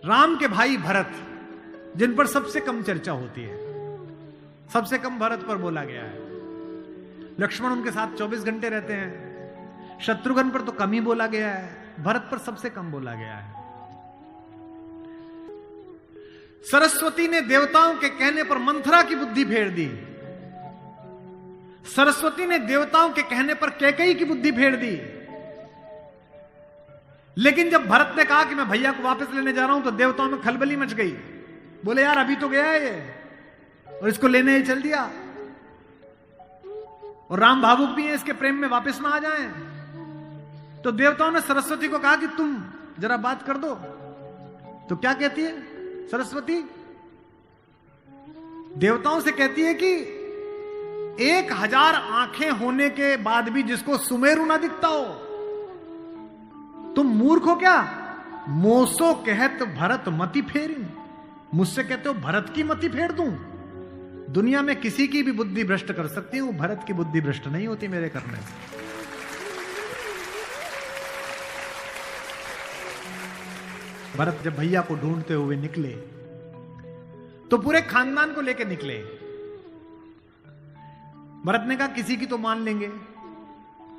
राम के भाई भरत, जिन पर सबसे कम चर्चा होती है, सबसे कम भरत पर बोला गया है। लक्ष्मण उनके साथ 24 घंटे रहते हैं। शत्रुघ्न पर तो कम ही बोला गया है, भरत पर सबसे कम बोला गया है। सरस्वती ने देवताओं के कहने पर मंथरा की बुद्धि फेर दी। सरस्वती ने देवताओं के कहने पर कैकेयी की बुद्धि फेर दी। लेकिन जब भरत ने कहा कि मैं भैया को वापस लेने जा रहा हूं, तो देवताओं में खलबली मच गई। बोले यार अभी तो गया है ये, और इसको लेने ही चल दिया, और राम भावुक भी है, इसके प्रेम में वापस ना आ जाएं। तो देवताओं ने सरस्वती को कहा कि तुम जरा बात कर दो। तो क्या कहती है सरस्वती? देवताओं से कहती है कि 1000 आंखें होने के बाद भी जिसको सुमेरु ना दिखता हो, तुम मूर्ख हो क्या? मोसो कहत भरत मति फेरी, मुझसे कहते हो भरत की मति फेर दूं? दुनिया में किसी की भी बुद्धि भ्रष्ट कर सकती हूं, भरत की बुद्धि भ्रष्ट नहीं होती मेरे करने से। भरत जब भैया को ढूंढते हुए निकले तो पूरे खानदान को लेकर निकले। भरत ने कहा किसी की तो मान लेंगे,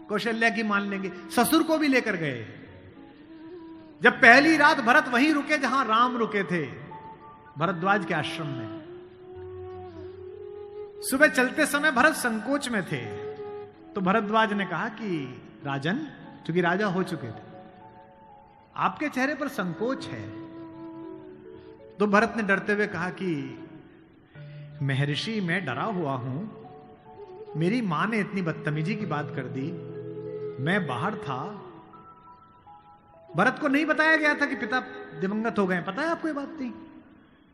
कौशल्या की मान लेंगे, ससुर को भी लेकर गए। जब पहली रात भरत वहीं रुके जहां राम रुके थे, भरद्वाज के आश्रम में। सुबह चलते समय भरत संकोच में थे, तो भरद्वाज ने कहा कि राजन, क्योंकि राजा हो चुके थे, आपके चेहरे पर संकोच है। तो भरत ने डरते हुए कहा कि महर्षि मैं डरा हुआ हूं, मेरी मां ने इतनी बदतमीजी की बात कर दी, मैं बाहर था। भरत को नहीं बताया गया था कि पिता दिवंगत हो गए, पता है आपको ये बात नहीं?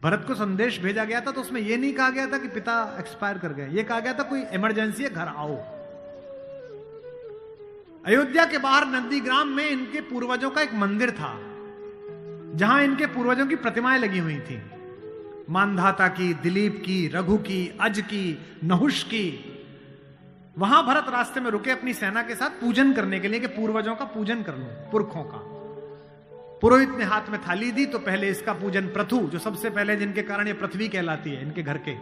भरत को संदेश भेजा गया था तो उसमें यह नहीं कहा गया था कि पिता एक्सपायर कर गए, यह कहा गया था कोई इमरजेंसी है, घर आओ। अयोध्या के बाहर नंदीग्राम में इनके पूर्वजों का एक मंदिर था, जहां इनके पूर्वजों की प्रतिमाएं लगी हुई थी। मानधाता की, दिलीप की, रघु की, अज की, नहुष की। वहां भरत रास्ते में रुके अपनी सेना के साथ पूजन करने के लिए कि पूर्वजों का पूजन कर लूं, पुरखों का। पुरोहित ने हाथ में थाली दी, तो पहले इसका पूजन प्रथु, जो सबसे पहले जिनके कारण ये पृथ्वी कहलाती है, इनके घर के,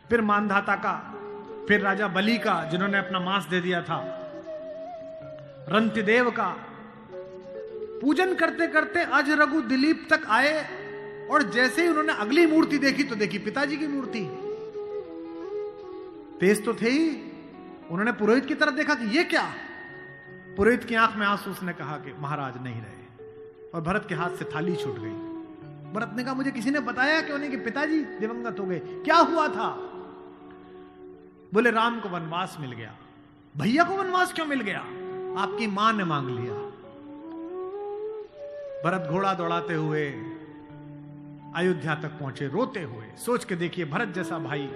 फिर मानधाता का, फिर राजा बलि का जिन्होंने अपना मांस दे दिया था, रंतिदेव का। पूजन करते करते अज, रघु, दिलीप तक आए, और जैसे ही उन्होंने अगली मूर्ति देखी तो देखी पिताजी की मूर्ति। तेज तो थे ही, उन्होंने पुरोहित की तरफ देखा कि ये क्या? पुरोहित की आंख में आंसू, उसने कहा कि महाराज नहीं रहे, और भरत के हाथ से थाली छूट गई। भरत ने कहा मुझे किसी ने बताया क्यों नहीं कि पिताजी दिवंगत हो गए, क्या हुआ था? बोले राम को वनवास मिल गया। भैया को वनवास क्यों मिल गया? आपकी मां ने मांग लिया। भरत घोड़ा दौड़ाते हुए अयोध्या तक पहुंचे, रोते हुए। सोच के देखिए, भरत जैसा भाई,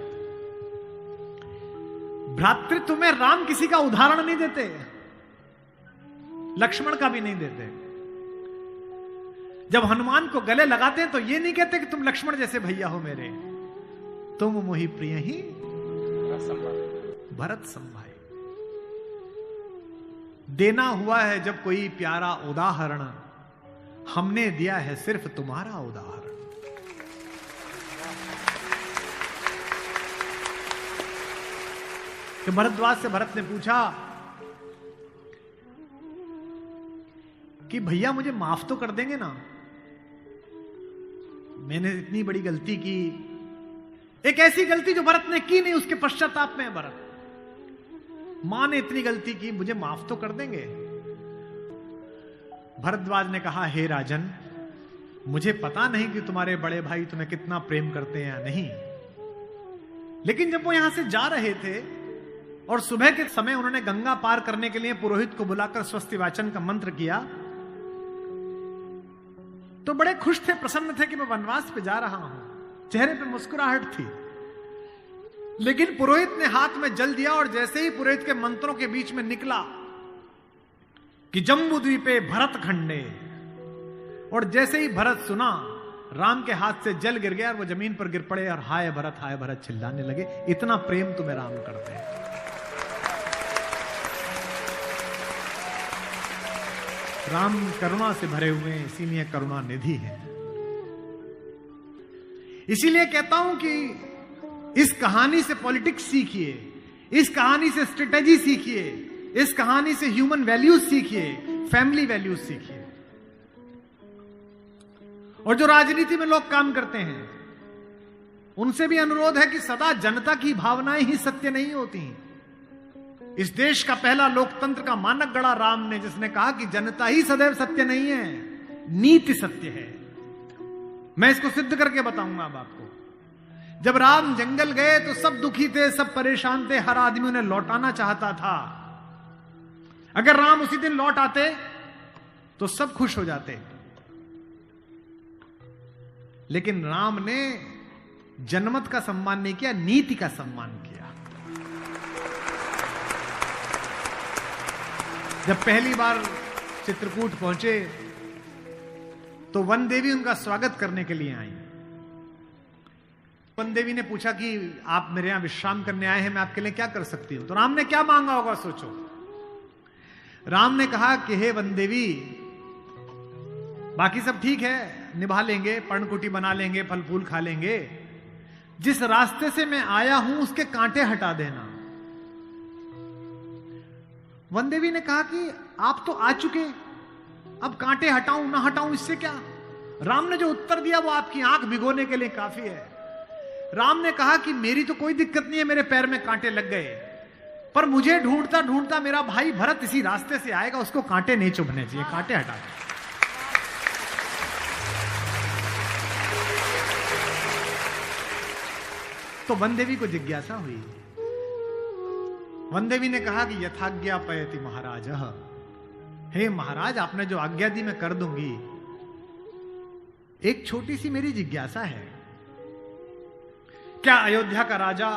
भ्रातृत्व में राम किसी का उदाहरण नहीं देते, लक्ष्मण का भी नहीं देते। जब हनुमान को गले लगाते हैं तो ये नहीं कहते कि तुम लक्ष्मण जैसे भैया हो मेरे, तुम मोहि प्रिय ही भरत संभाई। देना हुआ है जब कोई प्यारा उदाहरण, हमने दिया है सिर्फ तुम्हारा उदाहरण। कि भरद्वाज से भरत ने पूछा कि भैया मुझे माफ तो कर देंगे ना, मैंने इतनी बड़ी गलती की, एक ऐसी गलती जो भरत ने की नहीं, उसके पश्चाताप में है भरत। मां ने इतनी गलती की, मुझे माफ तो कर देंगे? भरद्वाज ने कहा हे राजन, मुझे पता नहीं कि तुम्हारे बड़े भाई तुम्हें कितना प्रेम करते हैं या नहीं, लेकिन जब वो यहां से जा रहे थे और सुबह के समय उन्होंने गंगा पार करने के लिए पुरोहित को बुलाकर स्वस्ति वाचन का मंत्र किया, तो बड़े खुश थे, प्रसन्न थे कि मैं वनवास पे जा रहा हूं, चेहरे पे मुस्कुराहट थी। लेकिन पुरोहित ने हाथ में जल दिया, और जैसे ही पुरोहित के मंत्रों के बीच में निकला कि जम्बूद्वीपे भरत खंडे, और जैसे ही भरत सुना, राम के हाथ से जल गिर गया और वो जमीन पर गिर पड़े और हाय भरत चिल्लाने लगे, इतना प्रेम तुम्हें राम करते हैं। राम करुणा से भरे हुए, इसीलिए करुणा निधि है। इसीलिए कहता हूं कि इस कहानी से पॉलिटिक्स सीखिए, इस कहानी से स्ट्रेटेजी सीखिए, इस कहानी से ह्यूमन वैल्यूज सीखिए, फैमिली वैल्यूज सीखिए। और जो राजनीति में लोग काम करते हैं उनसे भी अनुरोध है कि सदा जनता की भावनाएं ही सत्य नहीं होती। इस देश का पहला लोकतंत्र का मानक गढ़ा राम ने, जिसने कहा कि जनता ही सदैव सत्य नहीं है, नीति सत्य है। मैं इसको सिद्ध करके बताऊंगा अब आपको। जब राम जंगल गए तो सब दुखी थे, सब परेशान थे, हर आदमी उन्हें लौटाना चाहता था। अगर राम उसी दिन लौट आते तो सब खुश हो जाते, लेकिन राम ने जनमत का सम्मान नहीं किया, नीति का सम्मान किया। जब पहली बार चित्रकूट पहुंचे तो वन देवी उनका स्वागत करने के लिए आई। वन देवी ने पूछा कि आप मेरे यहां विश्राम करने आए हैं, मैं आपके लिए क्या कर सकती हूं। तो राम ने क्या मांगा होगा सोचो। राम ने कहा कि हे वन देवी, बाकी सब ठीक है, निभा लेंगे, पर्णकुटी बना लेंगे, फल फूल खा लेंगे, जिस रास्ते से मैं आया हूं उसके कांटे हटा देना। वन देवी ने कहा कि आप तो आ चुके, अब कांटे हटाऊं ना हटाऊं इससे क्या। राम ने जो उत्तर दिया वो आपकी आंख भिगोने के लिए काफी है। राम ने कहा कि मेरी तो कोई दिक्कत नहीं है, मेरे पैर में कांटे लग गए, पर मुझे ढूंढता ढूंढता मेरा भाई भरत इसी रास्ते से आएगा, उसको कांटे नहीं चुभने चाहिए, कांटे हटा दे। तो वन देवी को जिज्ञासा हुई। वन देवी ने कहा कि यथाज्ञा पयति महाराज, हे महाराज आपने जो आज्ञा दी मैं कर दूंगी। एक छोटी सी मेरी जिज्ञासा है, क्या अयोध्या का राजा,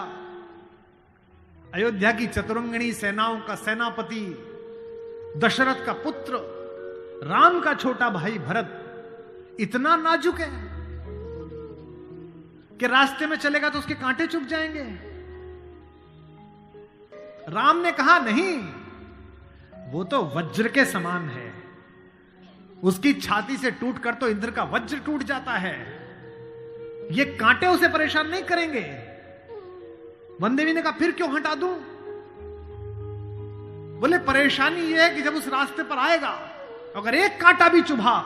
अयोध्या की चतुरंगिणी सेनाओं का सेनापति, दशरथ का पुत्र, राम का छोटा भाई भरत इतना नाजुक है कि रास्ते में चलेगा तो उसके कांटे चुभ जाएंगे? राम ने कहा नहीं, वो तो वज्र के समान है, उसकी छाती से टूटकर तो इंद्र का वज्र टूट जाता है, ये कांटे उसे परेशान नहीं करेंगे। वन देवी ने कहा फिर क्यों हटा दूं? बोले परेशानी यह है कि जब उस रास्ते पर आएगा अगर एक कांटा भी चुभा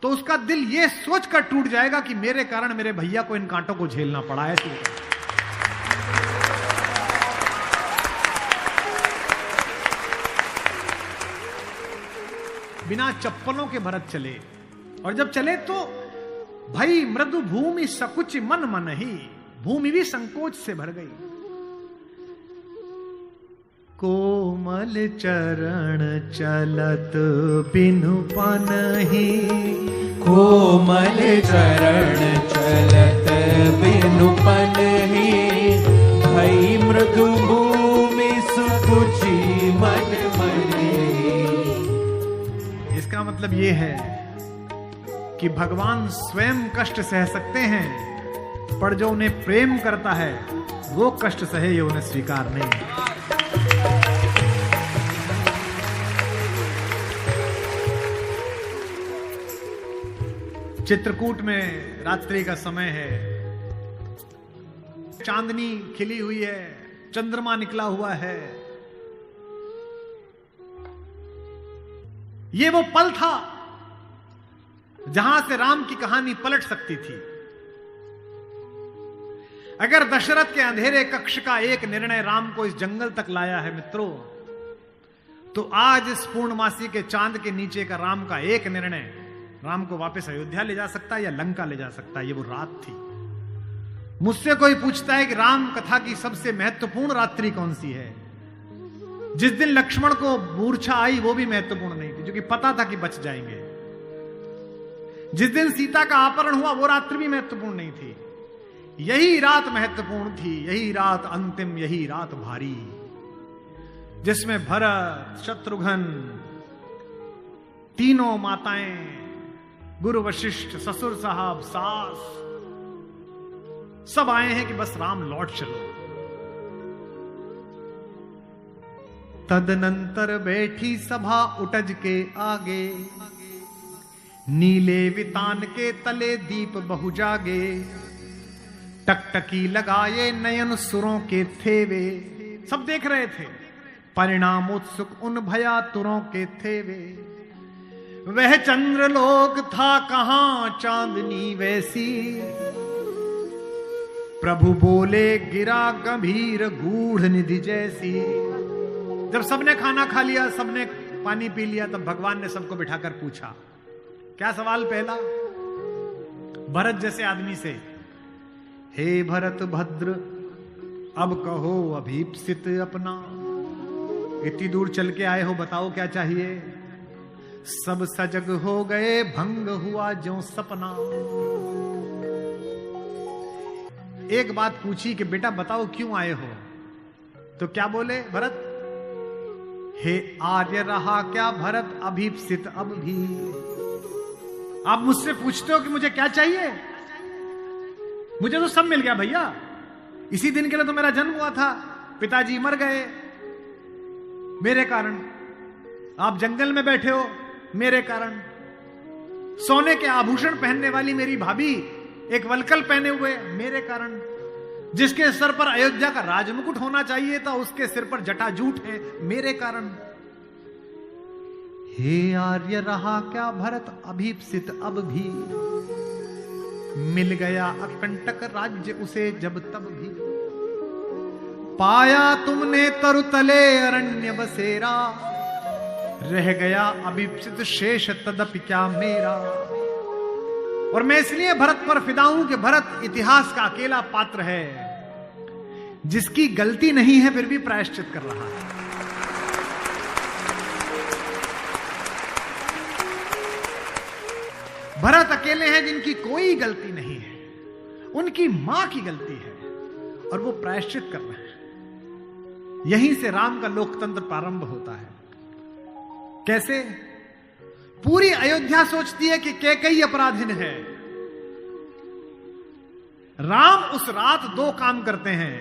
तो उसका दिल यह सोचकर टूट जाएगा कि मेरे कारण मेरे भैया को इन कांटों को झेलना पड़ा है। बिना चप्पलों के भरत चले, और जब चले तो भाई मृदु भूमि सकुच मन मन ही, भूमि भी संकोच से भर गई। कोमल चरण चलत बिनु पनहि, कोमल चरण चलत बिनु पनहि, भई मृदु भूमि सुकुचि मन मनि। इसका मतलब यह है कि भगवान स्वयं कष्ट सह सकते हैं, पर जो उन्हें प्रेम करता है वो कष्ट सहे ये उन्हें स्वीकार नहीं। चित्रकूट में रात्रि का समय है, चांदनी खिली हुई है, चंद्रमा निकला हुआ है। ये वो पल था जहां से राम की कहानी पलट सकती थी। अगर दशरथ के अंधेरे कक्ष का एक निर्णय राम को इस जंगल तक लाया है मित्रों, तो आज इस पूर्णमासी के चांद के नीचे का राम का एक निर्णय राम को वापस अयोध्या ले जा सकता है या लंका ले जा सकता है। ये वो रात थी। मुझसे कोई पूछता है कि राम कथा की सबसे महत्वपूर्ण रात्रि कौन सी है, जिस दिन लक्ष्मण को मूर्छा आई वो भी महत्वपूर्ण नहीं थी, क्योंकि पता था कि बच जाएंगे। जिस दिन सीता का अपहरण हुआ वो रात्रि भी महत्वपूर्ण नहीं थी। यही रात महत्वपूर्ण थी, यही रात अंतिम, यही रात भारी, जिसमें भरत, शत्रुघ्न, तीनों माताएं, गुरु वशिष्ठ, ससुर साहब, सास, सब आए हैं कि बस राम लौट चलो। तदनंतर बैठी सभा उटज के आगे, नीले वितान के तले दीप बहु जागे। टकटकी लगाए नयन सुरों के थे वे, सब देख रहे थे। परिणाम उत्सुक उन भयातुरों के थे वे, वह चंद्रलोक था कहां चांदनी वैसी। प्रभु बोले गिरा गंभीर गूढ़ निधि जैसी। जब सबने खाना खा लिया, सबने पानी पी लिया, तब भगवान ने सबको बिठाकर पूछा। क्या सवाल पहला? भरत जैसे आदमी से, हे भरत भद्र, अब कहो अभीप्सित अपना। इतनी दूर चल के आए हो, बताओ क्या चाहिए? सब सजग हो गए, भंग हुआ ज्यों सपना। एक बात पूछी कि बेटा बताओ क्यों आए हो? तो क्या बोले भरत? हे आर्य रहा क्या भरत अभीप्सित अब भी। आप मुझसे पूछते हो कि मुझे क्या चाहिए? मुझे तो सब मिल गया भैया। इसी दिन के लिए तो मेरा जन्म हुआ था, पिताजी मर गए मेरे कारण, आप जंगल में बैठे हो मेरे कारण, सोने के आभूषण पहनने वाली मेरी भाभी एक वलकल पहने हुए मेरे कारण, जिसके सर पर अयोध्या का राजमुकुट होना चाहिए था उसके सिर पर जटाजूट है मेरे कारण। हे आर्य रहा क्या भरत अभीप्सित अब भी। मिल गया अकंटक राज्य उसे जब तब भी। पाया तुमने तरुतले अरण्य बसेरा, रह गया अभीप्सित शेष तदपि क्या मेरा। और मैं इसलिए भरत पर फिदा हूं कि भरत इतिहास का अकेला पात्र है जिसकी गलती नहीं है फिर भी प्रायश्चित कर रहा है। भरत अकेले हैं जिनकी कोई गलती नहीं है, उनकी मां की गलती है और वो प्रायश्चित कर रहे हैं। यहीं से राम का लोकतंत्र प्रारंभ होता है। कैसे? पूरी अयोध्या सोचती है कि कैकेयी अपराधीन है। राम उस रात 2 काम करते हैं।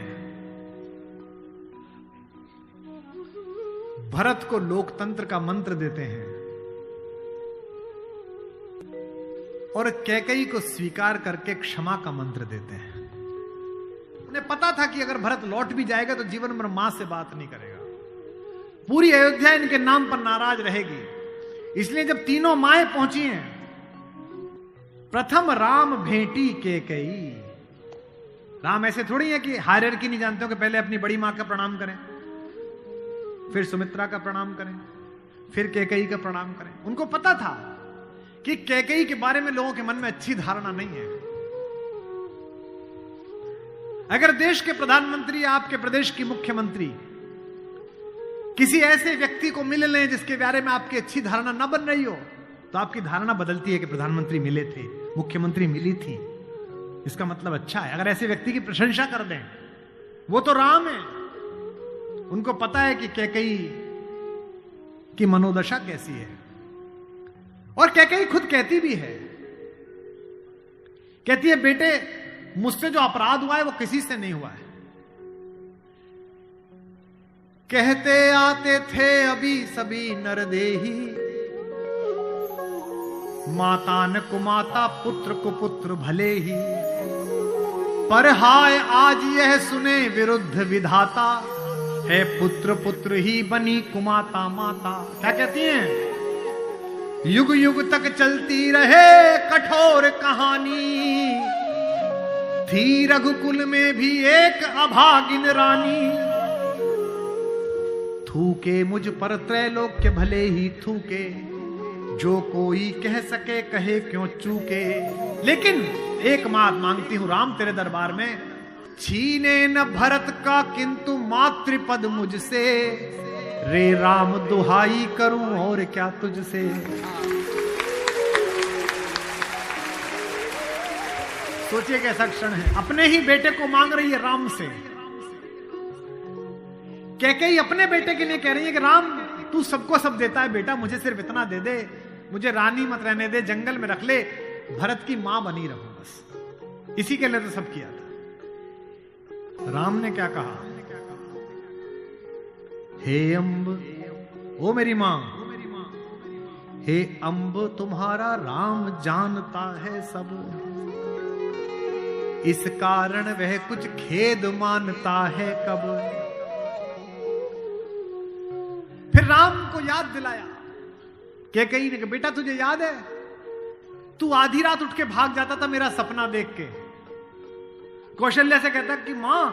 भरत को लोकतंत्र का मंत्र देते हैं और कैकेयी को स्वीकार करके क्षमा का मंत्र देते हैं। उन्हें पता था कि अगर भरत लौट भी जाएगा तो जीवन भर मां से बात नहीं करेगा, पूरी अयोध्या इनके नाम पर नाराज रहेगी। इसलिए जब तीनों माएं पहुंची हैं, प्रथम राम भेंटी कैकेयी। राम ऐसे थोड़ी है कि हायरार्की नहीं जानते हो कि पहले अपनी बड़ी मां का प्रणाम करें, फिर सुमित्रा का प्रणाम करें, फिर कैकेयी का प्रणाम करें। उनको पता था कि कैकेयी के बारे में लोगों के मन में अच्छी धारणा नहीं है। अगर देश के प्रधानमंत्री, आपके प्रदेश की मुख्यमंत्री किसी ऐसे व्यक्ति को मिल लें जिसके बारे में आपकी अच्छी धारणा न बन रही हो, तो आपकी धारणा बदलती है कि प्रधानमंत्री मिले थे, मुख्यमंत्री मिली थी, इसका मतलब अच्छा है। अगर ऐसे व्यक्ति की प्रशंसा कर दें, वो तो राम है, उनको पता है कि कैकेयी की मनोदशा कैसी है। और कैकेयी खुद कहती भी है, कहती है बेटे मुझसे जो अपराध हुआ है वो किसी से नहीं हुआ है। कहते आते थे अभी सभी नरदेही, माता न कुमाता पुत्र को पुत्र भले ही। पर हाय आज यह सुने विरुद्ध विधाता, है पुत्र पुत्र ही बनी कुमाता माता। क्या कहती हैं? युग युग तक चलती रहे कठोर कहानी, थी रघुकुल में भी एक अभागिन रानी। थूके मुझ पर त्रैलोक्य भले ही थूके, जो कोई कह सके कहे क्यों चूके। लेकिन एक बात मांगती हूं राम तेरे दरबार में, छीने न भरत का किंतु मातृपद मुझसे। रे राम दुहाई करूं और क्या तुझसे। सोचिए कैसा क्षण है, अपने ही बेटे को मांग रही है राम से। कैकेयी अपने बेटे के लिए कह रही है कि राम तू सबको सब देता है बेटा, मुझे सिर्फ इतना दे दे, मुझे रानी मत रहने दे, जंगल में रख ले, भरत की मां बनी रहूं बस। इसी के लिए तो सब किया था। राम ने क्या कहा? हे अम्ब, ओ मेरी मां, हे अम्ब तुम्हारा राम जानता है सब। इस कारण वह कुछ खेद मानता है कब। फिर राम को याद दिलाया, कैकेयी ने कहा बेटा तुझे याद है तू आधी रात उठ के भाग जाता था मेरा सपना देख के। कौशल्या से कहता कि मां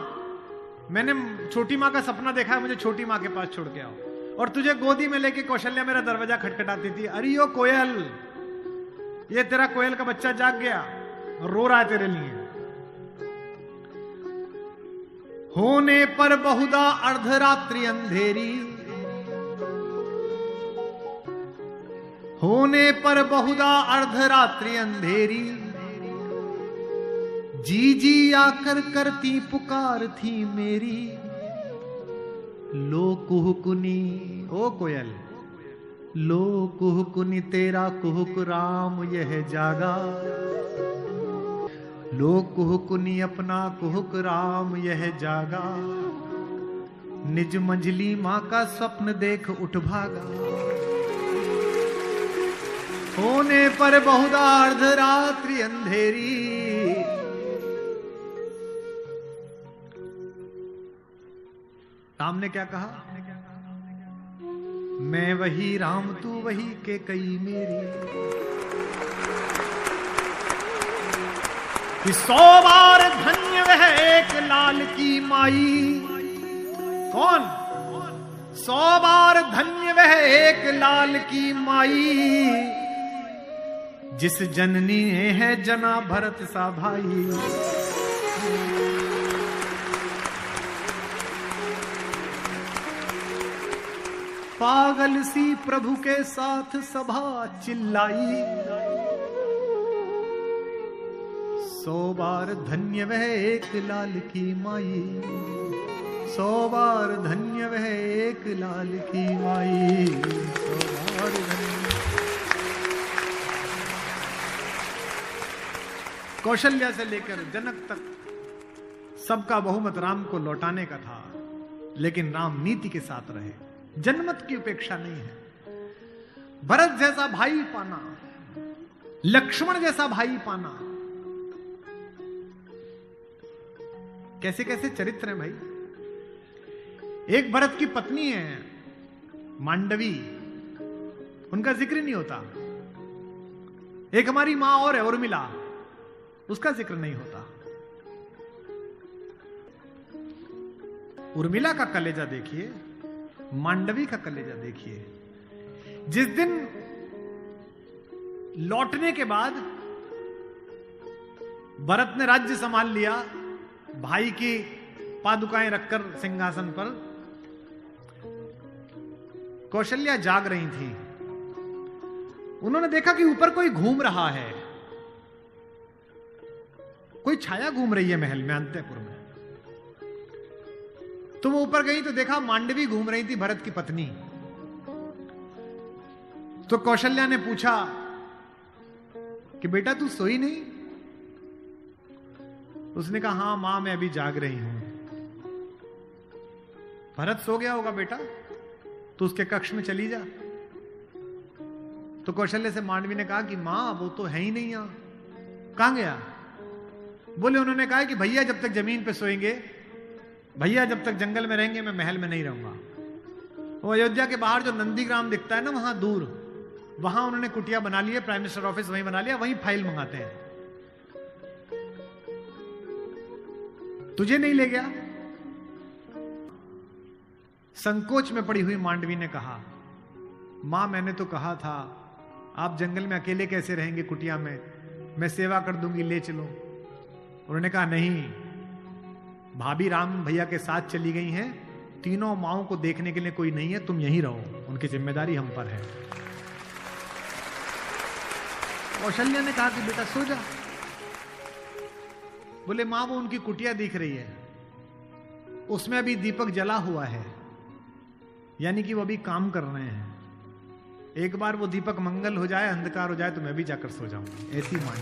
मैंने छोटी मां का सपना देखा है, मुझे छोटी मां के पास छोड़ के आओ। और तुझे गोदी में लेके कौशल्या मेरा दरवाजा खटखटाती थी, अरे यो कोयल, ये तेरा कोयल का बच्चा जाग गया, रो रहा है तेरे लिए। होने पर बहुधा अर्धरात्रि अंधेरी, होने पर बहुधा अर्धरात्रि अंधेरी, जी जी आकर करती पुकार थी मेरी। लो कुहुकुनी, ओ कोयल, लो कुहुकुनी तेरा कुहुक राम यह जागा। लो कुहुकुनी अपना कुहुक राम यह जागा। निज मंझली मां का स्वप्न देख उठ भागा। होने पर बहुधा अर्धरात्रि अंधेरी, राम ने क्या कहा, मैं वही राम तू वही कैकेयी मेरी। कि 100 बार धन्य वह एक लाल की माई। कौन? 100 बार धन्य वह एक लाल की माई, जिस जननी ने है जना भरत सा भाई। पागल सी प्रभु के साथ सभा चिल्लाई। 100 बार धन्य वह एक लाल की माई। 100 बार धन्य वह एक लाल की माई। 100 बार धन्य। कौशल्या से लेकर जनक तक सबका बहुमत राम को लौटाने का था, लेकिन राम नीति के साथ रहे। जनमत की उपेक्षा नहीं है। भरत जैसा भाई पाना, लक्ष्मण जैसा भाई पाना, कैसे कैसे चरित्र हैं भाई। एक भरत की पत्नी है मांडवी, उनका जिक्र नहीं होता। एक हमारी मां और है उर्मिला, उसका जिक्र नहीं होता। उर्मिला का कलेजा देखिए, मांडवी का कलेजा देखिए। जिस दिन लौटने के बाद भरत ने राज्य संभाल लिया, भाई की पादुकाएं रखकर सिंहासन पर, कौशल्या जाग रही थी। उन्होंने देखा कि ऊपर कोई घूम रहा है, कोई छाया घूम रही है महल में, अंतःपुर में। तो वो ऊपर गई तो देखा मांडवी घूम रही थी, भरत की पत्नी। तो कौशल्या ने पूछा कि बेटा तू सोई नहीं? उसने कहा हां मां मैं अभी जाग रही हूं। भरत सो गया होगा बेटा, तो उसके कक्ष में चली जा। तो कौशल्या से मांडवी ने कहा कि मां वो तो है ही नहीं यहां, कहां गया? बोले उन्होंने कहा कि भैया जब तक जमीन पे सोएंगे, भैया जब तक जंगल में रहेंगे, मैं महल में नहीं रहूंगा। वो अयोध्या के बाहर जो नंदीग्राम दिखता है ना वहां दूर, वहां उन्होंने कुटिया बना ली है, प्राइम मिनिस्टर ऑफिस वहीं बना लिया, वहीं फाइल मंगाते हैं। तुझे नहीं ले गया? संकोच में पड़ी हुई मांडवी ने कहा मां मैंने तो कहा था आप जंगल में अकेले कैसे रहेंगे कुटिया में, मैं सेवा कर दूंगी, ले चलो। उन्होंने कहा नहीं, भाभी राम भैया के साथ चली गई हैं, तीनों माओं को देखने के लिए कोई नहीं है, तुम यहीं रहो, उनकी जिम्मेदारी हम पर है। कौशल्या ने कहा कि बेटा सो जा। बोले मां वो उनकी कुटिया दिख रही है, उसमें अभी दीपक जला हुआ है, यानी कि वो अभी काम कर रहे हैं। एक बार वो दीपक मंगल हो जाए, अंधकार हो जाए तो मैं भी जाकर सो जाऊंगी, ऐसी मान।